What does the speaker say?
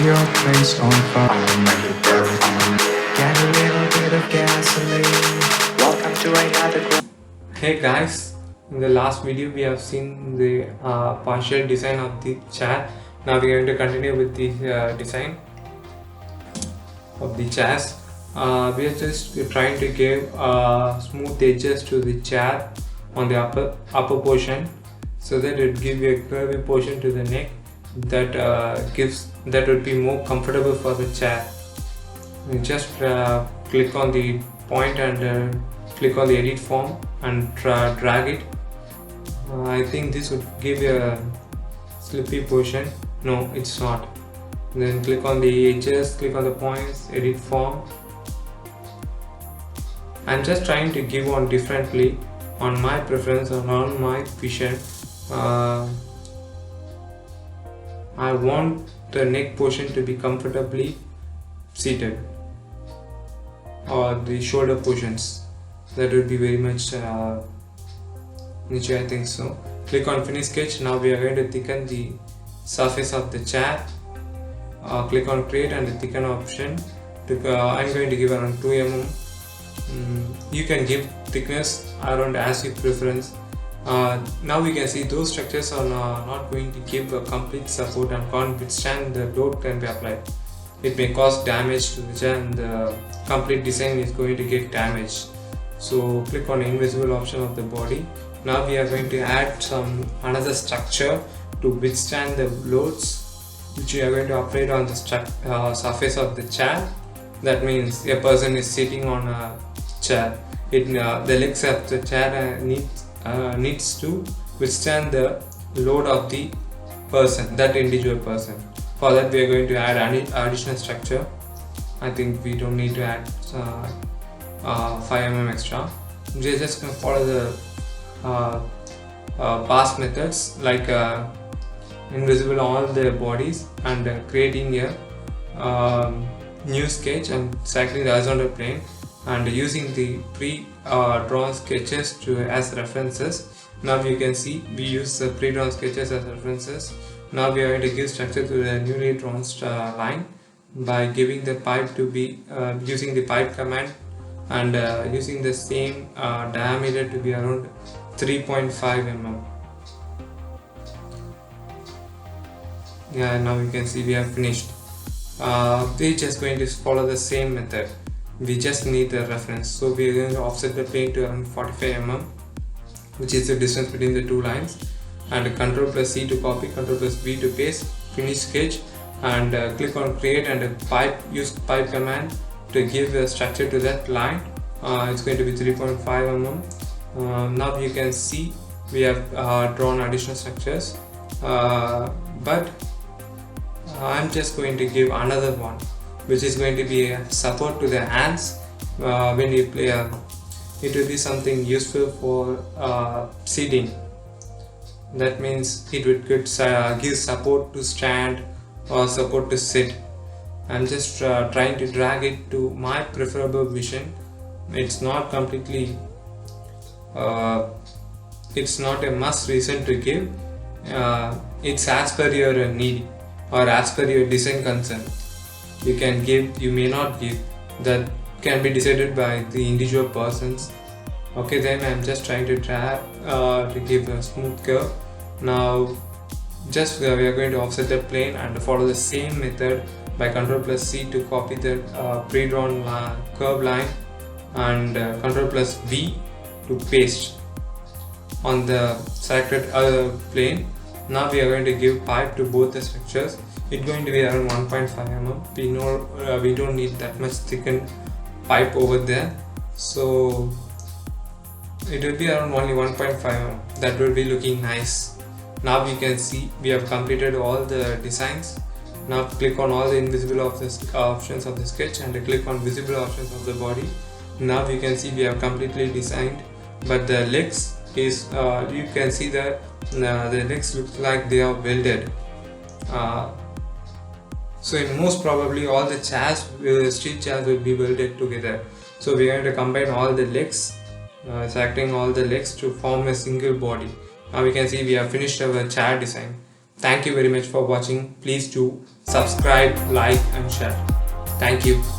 your place on fire. I'll make it burn. Get a little bit of gasoline. Welcome to another. Hey guys, in the last video we have seen the partial design of the chair. Now we are going to continue with the design of the chairs. We are just trying to give smooth edges to the chair on the upper portion, so that it give you a curvy portion to the neck that would be more comfortable for the chair. You just click on the point and click on the edit form and drag it. I think this would give you a slippy portion. No, it's not. Then click on the edges, click on the points, edit form. I'm just trying to give one differently on my preference and on my vision. I want the neck portion to be comfortably seated, or the shoulder portions. That would be very much niche, I think so. Click on finish sketch. Now we are going to thicken the surface of the chair. Click on create and the thicken option. I'm going to give around 2 mm. You can give thickness around as your preference. Now we can see those structures are not going to give a complete support and can't withstand the load can be applied. It may cause damage to the chair and the complete design is going to get damaged. So click on invisible option of the body. Now we are going to add another structure to withstand the loads which we are going to apply on the surface of the chair. That means a person is sitting on a chair. The legs of the chair needs to withstand the load of the person, that individual person. For that we are going to add any additional structure. I think we don't need to add 5 mm extra. We are just going to follow the past methods like invisible all the bodies and creating a new sketch and selecting the horizontal plane and using the pre-drawn sketches as references. Now you can see we use the pre-drawn sketches as references. Now we are going to give structure to the newly drawn line by giving the pipe to be using the pipe command and using the same diameter to be around 3.5 mm. Yeah, now you can see we have finished. We're just going to follow the same method. We just need the reference, so we are going to offset the plane to around 45 mm, which is the distance between the two lines, and Ctrl plus C to copy, Ctrl plus V to paste, finish sketch, and click on create and use pipe command to give a structure to that line. It's going to be 3.5 mm. Now you can see we have drawn additional structures, but I'm just going to give another one, which is going to be a support to the hands when you play. It will be something useful for seating. That means it would give support to stand or support to sit. I'm just trying to drag it to my preferable vision. It's not completely it's not a must reason to give. It's as per your need or as per your design concern. You can give, you may not give. That can be decided by the individual persons. Okay, then I'm just trying to drag to give a smooth curve. Now just we are going to offset the plane and follow the same method by Ctrl plus C to copy the pre-drawn curve line and Ctrl plus V to paste on the selected plane. Now we are going to give pipe to both the structures. It's going to be around 1.5 mm. We know we don't need that much thickened pipe over there, so it will be around only 1.5 mm. That will be looking nice. Now you can see we have completed all the designs. Now click on all the invisible options of the sketch and click on visible options of the body. Now you can see we have completely designed, but the legs is you can see that the legs look like they are welded. So in most probably all the chairs, street chairs will be welded together. So we are going to combine all the legs, selecting all the legs to form a single body. Now we can see we have finished our chair design. Thank you very much for watching. Please do subscribe, like and share. Thank you.